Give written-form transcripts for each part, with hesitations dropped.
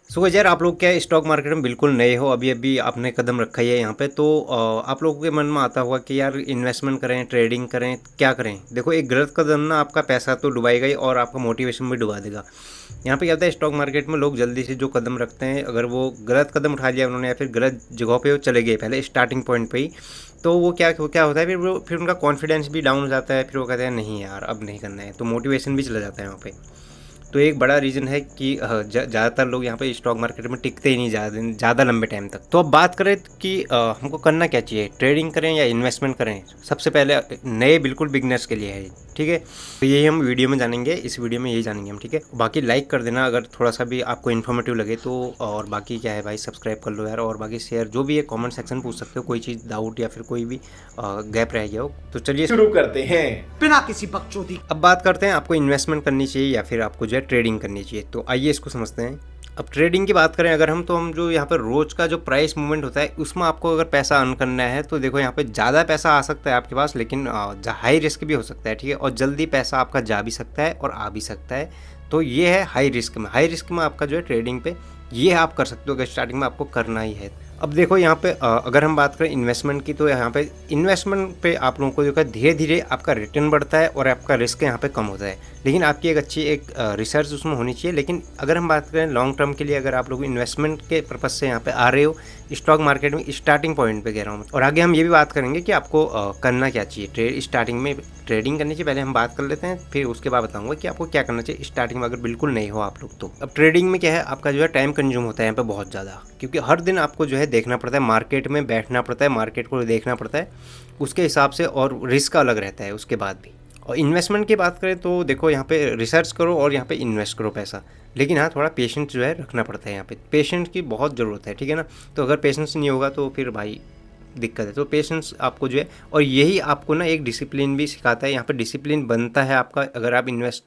सो यार आप लोग क्या स्टॉक मार्केट में बिल्कुल नए हो, अभी अभी आपने कदम रखा ही है यहाँ पे, तो आप लोगों के मन में आता होगा कि यार इन्वेस्टमेंट करें, ट्रेडिंग करें, क्या करें। देखो, एक गलत कदम ना आपका पैसा तो डुबाएगा ही और आपका मोटिवेशन भी डुबा देगा। यहाँ पे क्या होता है, स्टॉक मार्केट में लोग जल्दी से जो कदम रखते हैं, अगर वो गलत कदम उठा लिया उन्होंने या फिर गलत जगह पे वो चले गए पहले स्टार्टिंग पॉइंट पे ही, तो वो क्या होता है, फिर उनका कॉन्फिडेंस भी डाउन हो जाता है। फिर वो कहते हैं नहीं यार अब नहीं करना है, तो मोटिवेशन भी चला जाता है वहाँ पे। तो एक बड़ा रीज़न है कि ज़्यादातर लोग यहाँ पे स्टॉक मार्केट में टिकते ही नहीं ज़्यादा लंबे टाइम तक। तो अब बात करें कि हमको करना क्या चाहिए, ट्रेडिंग करें या इन्वेस्टमेंट करें। सबसे पहले नए बिल्कुल बिगनर्स के लिए है, ठीक है। तो यही हम वीडियो में जानेंगे, इस वीडियो में यही जानेंगे हम, ठीक है। बाकी लाइक कर देना अगर थोड़ा सा भी आपको इन्फॉर्मेटिव लगे तो। और बाकी क्या है भाई, सब्सक्राइब कर लो यार। और बाकी शेयर जो भी है, कमेंट सेक्शन पूछ सकते हो, कोई चीज़ डाउट या फिर कोई भी गैप रह गया हो तो चलिए शुरू करते हैं बिना किसी बकचोदी। अब बात करते हैं आपको इन्वेस्टमेंट करनी चाहिए या फिर आपको जो है ट्रेडिंग करनी चाहिए। तो आइए इसको समझते हैं। अब ट्रेडिंग की बात करें अगर हम, तो हम जो यहाँ पर रोज़ का जो प्राइस मूवमेंट होता है उसमें आपको अगर पैसा अर्न करना है तो देखो यहाँ पे ज़्यादा पैसा आ सकता है आपके पास, लेकिन हाई रिस्क भी हो सकता है, ठीक है। और जल्दी पैसा आपका जा भी सकता है और आ भी सकता है। तो ये है हाई रिस्क में आपका जो है ट्रेडिंग पे ये आप कर सकते हो अगर स्टार्टिंग में आपको करना ही है। अब देखो यहाँ पे अगर हम बात करें इन्वेस्टमेंट की, तो यहाँ पे इन्वेस्टमेंट पे आप लोगों को जो है धीरे धीरे आपका रिटर्न बढ़ता है और आपका रिस्क यहाँ पे कम होता है। लेकिन आपकी एक अच्छी एक रिसर्च उसमें होनी चाहिए। लेकिन अगर हम बात करें लॉन्ग टर्म के लिए, अगर आप लोग इन्वेस्टमेंट के पर्पज़ से यहाँ पे आ रहे हो स्टॉक मार्केट में, स्टार्टिंग पॉइंट पे कह रहा हूँ मैं। और आगे हम ये भी बात करेंगे कि आपको करना क्या चाहिए। स्टार्टिंग में ट्रेडिंग करनी चाहिए, पहले हम बात कर लेते हैं, फिर उसके बाद बताऊंगा कि आपको क्या करना चाहिए स्टार्टिंग में अगर बिल्कुल नहीं हो आप लोग तो। अब ट्रेडिंग में क्या है, आपका जो है टाइम कंज्यूम होता है यहाँ पे बहुत ज़्यादा, क्योंकि हर दिन आपको जो है देखना पड़ता है, मार्केट में बैठना पड़ता है, मार्केट को देखना पड़ता है उसके हिसाब से, और रिस्क अलग रहता है उसके बाद भी। और इन्वेस्टमेंट की बात करें तो देखो यहाँ पे रिसर्च करो और यहाँ पे इन्वेस्ट करो पैसा। लेकिन हाँ, थोड़ा पेशेंस जो है रखना पड़ता है, यहाँ पे पेशेंस की बहुत ज़रूरत है, ठीक है ना। तो अगर पेशेंस नहीं होगा तो फिर भाई दिक्कत है। तो पेशेंस आपको जो है, और यही आपको ना एक डिसिप्लिन भी सिखाता है। यहाँ पे डिसिप्लिन बनता है आपका अगर आप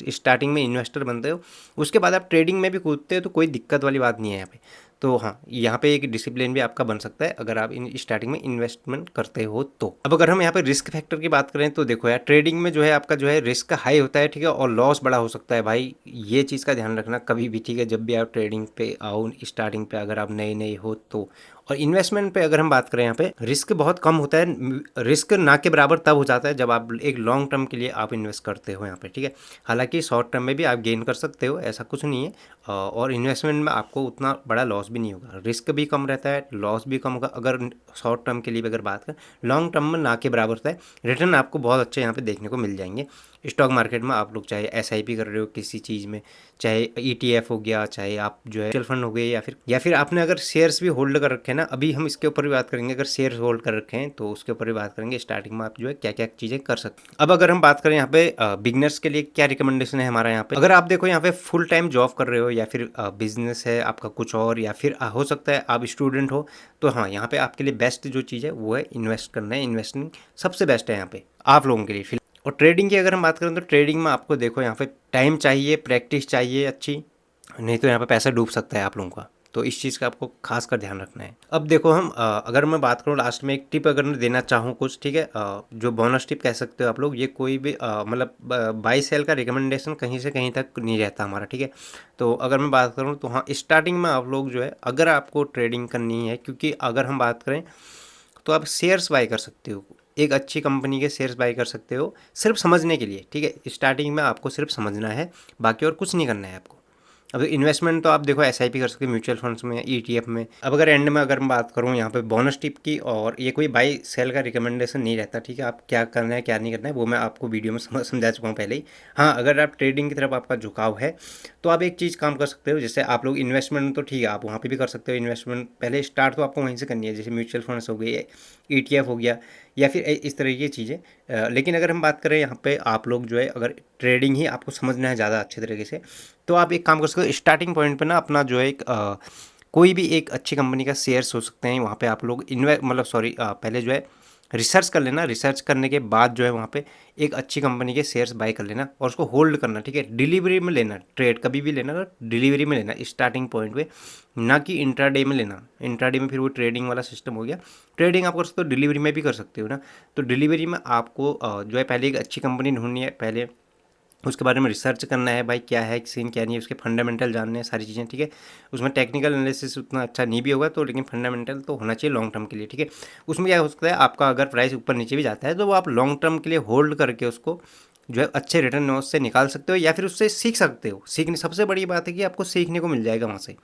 स्टार्टिंग में इन्वेस्टर बनते हो, उसके बाद आप ट्रेडिंग में भी कूदते हो तो कोई दिक्कत वाली बात नहीं है यहाँ पे। तो हाँ, यहाँ पे एक डिसिप्लिन भी आपका बन सकता है अगर आप इन स्टार्टिंग में इन्वेस्टमेंट करते हो तो। अब अगर हम यहाँ पे रिस्क फैक्टर की बात करें तो देखो यार, ट्रेडिंग में जो है आपका जो है रिस्क हाई होता है, ठीक है, और लॉस बड़ा हो सकता है भाई। ये चीज़ का ध्यान रखना कभी भी, ठीक है, जब भी आप ट्रेडिंग पे आओ स्टार्टिंग पे, अगर आप नए नए हो तो। और इन्वेस्टमेंट पे अगर हम बात करें, यहाँ पे रिस्क बहुत कम होता है। रिस्क ना के बराबर तब हो जाता है जब आप एक लॉन्ग टर्म के लिए आप इन्वेस्ट करते हो यहाँ पे, ठीक है। हालांकि शॉर्ट टर्म में भी आप गेन कर सकते हो, ऐसा कुछ नहीं है। और इन्वेस्टमेंट में आपको उतना बड़ा लॉस भी नहीं होगा, रिस्क भी कम रहता है, लॉस भी कम होगा अगर शॉर्ट टर्म के लिए भी अगर बात करें। लॉन्ग टर्म में ना के बराबर होता है, रिटर्न आपको बहुत अच्छे यहाँ पे देखने को मिल जाएंगे। स्टॉक मार्केट में आप लोग चाहे एसआईपी कर रहे हो किसी चीज़ में, चाहे ईटीएफ हो गया, चाहे आप जो है म्यूचुअल फंड हो गए, या फिर आपने अगर शेयर्स भी होल्ड कर रखे हैं ना, अभी हम इसके ऊपर भी बात करेंगे। अगर शेयर्स होल्ड कर रखे हैं तो उसके ऊपर भी बात करेंगे स्टार्टिंग में आप जो है क्या क्या चीज़ें कर सकते हैं। अब अगर हम बात करें यहाँ पे बिगनर्स के लिए क्या रिकमेंडेशन है हमारा यहाँ पे, अगर आप देखो यहाँ पे फुल टाइम जॉब कर रहे हो या फिर बिजनेस है आपका कुछ और, या फिर हो सकता है आप स्टूडेंट हो, तो हाँ, यहाँ पे आपके लिए बेस्ट जो चीज़ है वो है इन्वेस्ट करना है। इन्वेस्टिंग सबसे बेस्ट है यहाँ पे आप लोगों के लिए। और ट्रेडिंग की अगर हम बात करें तो ट्रेडिंग में आपको देखो यहाँ पे टाइम चाहिए, प्रैक्टिस चाहिए अच्छी, नहीं तो यहाँ पे पैसा डूब सकता है आप लोगों का। तो इस चीज़ का आपको खास कर ध्यान रखना है। अब देखो हम अगर मैं बात करूँ लास्ट में एक टिप अगर मैं देना चाहूँ कुछ, ठीक है, जो बोनस टिप कह सकते हो आप लोग, ये कोई भी मतलब बाई सेल का रिकमेंडेशन कहीं से कहीं तक नहीं रहता हमारा, ठीक है। तो अगर मैं बात करूँ तो हाँ, स्टार्टिंग में आप लोग जो है अगर आपको ट्रेडिंग करनी है, क्योंकि अगर हम बात करें तो आप शेयर्स बाय कर सकते हो, एक अच्छी कंपनी के शेयर्स बाय कर सकते हो सिर्फ समझने के लिए, ठीक है। स्टार्टिंग में आपको सिर्फ समझना है, बाकी और कुछ नहीं करना है आपको। अब इन्वेस्टमेंट तो आप देखो एसआईपी कर सकते हो म्यूचुअल फंड्स में, ईटीएफ में। अब अगर एंड में अगर मैं बात करूँ यहाँ पे बोनस टिप की, और ये कोई बाई सेल का रिकमेंडेशन नहीं रहता, ठीक है। आप क्या करना है क्या नहीं करना है वो मैं आपको वीडियो में समझा चुका हूँ पहले ही। हाँ, अगर आप ट्रेडिंग की तरफ आपका झुकाव है तो आप एक चीज़ काम कर सकते हो, जैसे आप लोग इन्वेस्टमेंट तो ठीक है आप वहाँ पे भी कर सकते हो इन्वेस्टमेंट, पहले स्टार्ट तो आपको वहीं से करनी है, जैसे म्यूचुअल फंड्स हो गए, ईटीएफ हो गया, या फिर इस तरह की चीज़ें। लेकिन अगर हम बात करें यहाँ पे आप लोग जो है अगर ट्रेडिंग ही आपको समझना है ज़्यादा अच्छे तरीके से, तो आप एक काम कर सकते हो स्टार्टिंग पॉइंट पे ना अपना जो है एक कोई भी एक अच्छी कंपनी का शेयर्स हो सकते हैं, वहाँ पे आप लोग मतलब सॉरी, पहले जो है रिसर्च कर लेना। रिसर्च करने के बाद जो है वहाँ पे एक अच्छी कंपनी के शेयर्स बाय कर लेना और उसको होल्ड करना, ठीक है। डिलीवरी में लेना, ट्रेड कभी भी लेना ना डिलीवरी में लेना स्टार्टिंग पॉइंट पे, ना कि इंट्राडे में लेना। इंट्राडे में फिर वो ट्रेडिंग वाला सिस्टम हो गया। ट्रेडिंग आप कर सकते हो, डिलीवरी में भी कर सकते हो ना। तो डिलीवरी में आपको जो है पहले एक अच्छी कंपनी ढूंढनी है, पहले उसके बारे में रिसर्च करना है भाई, क्या है सीन क्या नहीं है, उसके फंडामेंटल जानने हैं सारी चीज़ें, ठीक है। उसमें टेक्निकल एनालिसिस उतना अच्छा नहीं भी होगा तो, लेकिन फंडामेंटल तो होना चाहिए लॉन्ग टर्म के लिए, ठीक है। उसमें क्या हो सकता है, आपका अगर प्राइस ऊपर नीचे भी जाता है तो वो आप लॉन्ग टर्म के लिए होल्ड करके उसको जो है अच्छे रिटर्न उससे निकाल सकते हो, या फिर उससे सीख सकते हो। सीखने सबसे बड़ी बात है कि आपको सीखने को मिल जाएगा वहाँ से,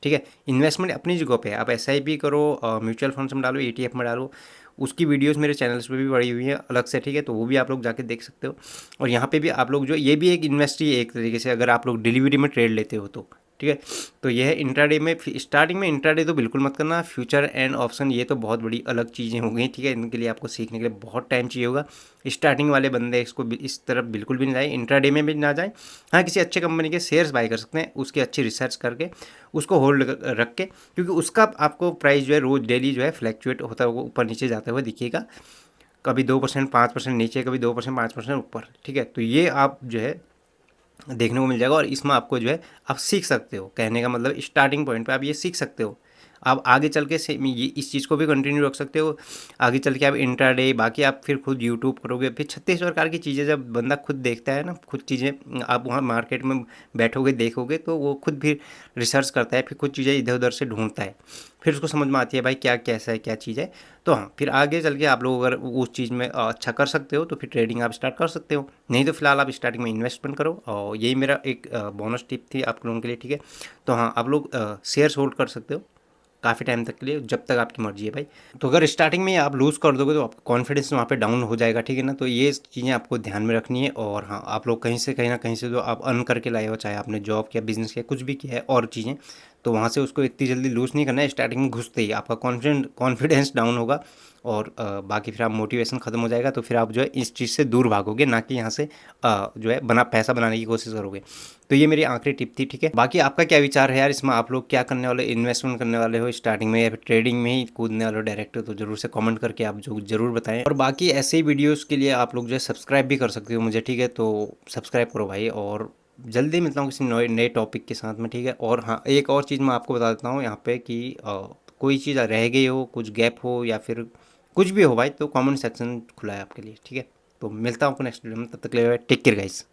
ठीक है। इन्वेस्टमेंट अपनी जगह पे है, आप एसआईपी करो, म्यूचुअल फंड्स में डालो, ईटीएफ में डालो, उसकी वीडियोस मेरे चैनल्स पे भी पड़ी हुई हैं अलग से, ठीक है। तो वो भी आप लोग जाके देख सकते हो। और यहाँ पे भी आप लोग जो, ये भी एक इन्वेस्ट ही है एक तरीके से, अगर आप लोग डिलीवरी में ट्रेड लेते हो तो, ठीक है। तो यह है इंट्राडे में। स्टार्टिंग में इंट्राडे तो बिल्कुल मत करना। फ्यूचर एंड ऑप्शन ये तो बहुत बड़ी अलग चीज़ें हो गई, ठीक है। इनके लिए आपको सीखने के लिए बहुत टाइम चाहिए होगा। स्टार्टिंग वाले बंदे इसको इस तरफ बिल्कुल भी नहीं जाए, इंट्राडे में भी ना जाए। हाँ, किसी अच्छे कंपनी के शेयर्स बाय कर सकते हैं, उसकी अच्छी रिसर्च करके उसको होल्ड रख के, क्योंकि उसका आपको प्राइस जो है रोज़ डेली जो है फ्लैक्चुएट होता हुआ ऊपर नीचे जाता हुआ दिखेगा। कभी 2% 5% नीचे, कभी 2% 5% ऊपर, ठीक है। तो ये आप जो है देखने को मिल जाएगा, और इसमें आपको जो है आप सीख सकते हो। कहने का मतलब स्टार्टिंग पॉइंट पे आप ये सीख सकते हो। आप आगे चल के से ये इस चीज़ को भी कंटिन्यू रख सकते हो। आगे चल के आप इंट्राडे, बाकी आप फिर खुद यूट्यूब करोगे, फिर 36 प्रकार की चीज़ें जब बंदा खुद देखता है ना, खुद चीज़ें आप वहाँ मार्केट में बैठोगे देखोगे तो वो खुद भी रिसर्च करता है, फिर कुछ चीज़ें इधर उधर से ढूंढता है, फिर उसको समझ में आती है भाई क्या कैसा है क्या चीज़ है। तो हाँ, फिर आगे चल के आप लोग अगर उस चीज़ में अच्छा कर सकते हो तो फिर ट्रेडिंग आप स्टार्ट कर सकते हो। नहीं तो फिलहाल आप स्टार्टिंग में इन्वेस्टमेंट करो, और यही मेरा एक बोनस टिप थी आप लोगों के लिए, ठीक है। तो हाँ, आप लोग शेयर्स होल्ड कर सकते हो काफ़ी टाइम तक के लिए, जब तक आपकी मर्जी है भाई। तो अगर स्टार्टिंग में आप लूज़ कर दोगे तो आपका कॉन्फिडेंस वहाँ पे डाउन हो जाएगा, ठीक है ना। तो ये चीज़ें आपको ध्यान में रखनी है। और हाँ, आप लोग कहीं से कहीं ना कहीं से जो आप अर्न करके लाए हो, चाहे आपने जॉब किया, बिजनेस किया, कुछ भी किया है और चीज़ें, तो वहाँ से उसको इतनी जल्दी लूज़ नहीं करना है। स्टार्टिंग में घुसते ही आपका कॉन्फिडेंस डाउन होगा, और बाकी फिर आप मोटिवेशन ख़त्म हो जाएगा, तो फिर आप जो है इस चीज़ से दूर भागोगे, ना कि यहाँ से जो है पैसा बनाने की कोशिश करोगे। तो ये मेरी आखिरी टिप थी, ठीक है। बाकी आपका क्या विचार है यार इसमें, आप लोग क्या करने वाले, इन्वेस्टमेंट करने वाले हो स्टार्टिंग में, या फिर ट्रेडिंग में ही कूदने वाले हो डायरेक्ट, तो जरूर से कमेंट करके आप जो जरूर बताएं। और बाकी ऐसे ही वीडियोज़ के लिए आप लोग जो है सब्सक्राइब भी कर सकते हो मुझे, ठीक है। तो सब्सक्राइब करो भाई, और जल्दी मिलता हूँ किसी नए नए टॉपिक के साथ में, ठीक है। और हाँ, एक और चीज़ मैं आपको बता देता हूँ यहाँ पे कि कोई चीज़ रह गई हो, कुछ गैप हो, या फिर कुछ भी हो भाई, तो कमेंट सेक्शन खुला है आपके लिए, ठीक है। तो मिलता हूँ आपको नेक्स्ट वीडियो में, तब तक के लिए टेक केयर गाइस।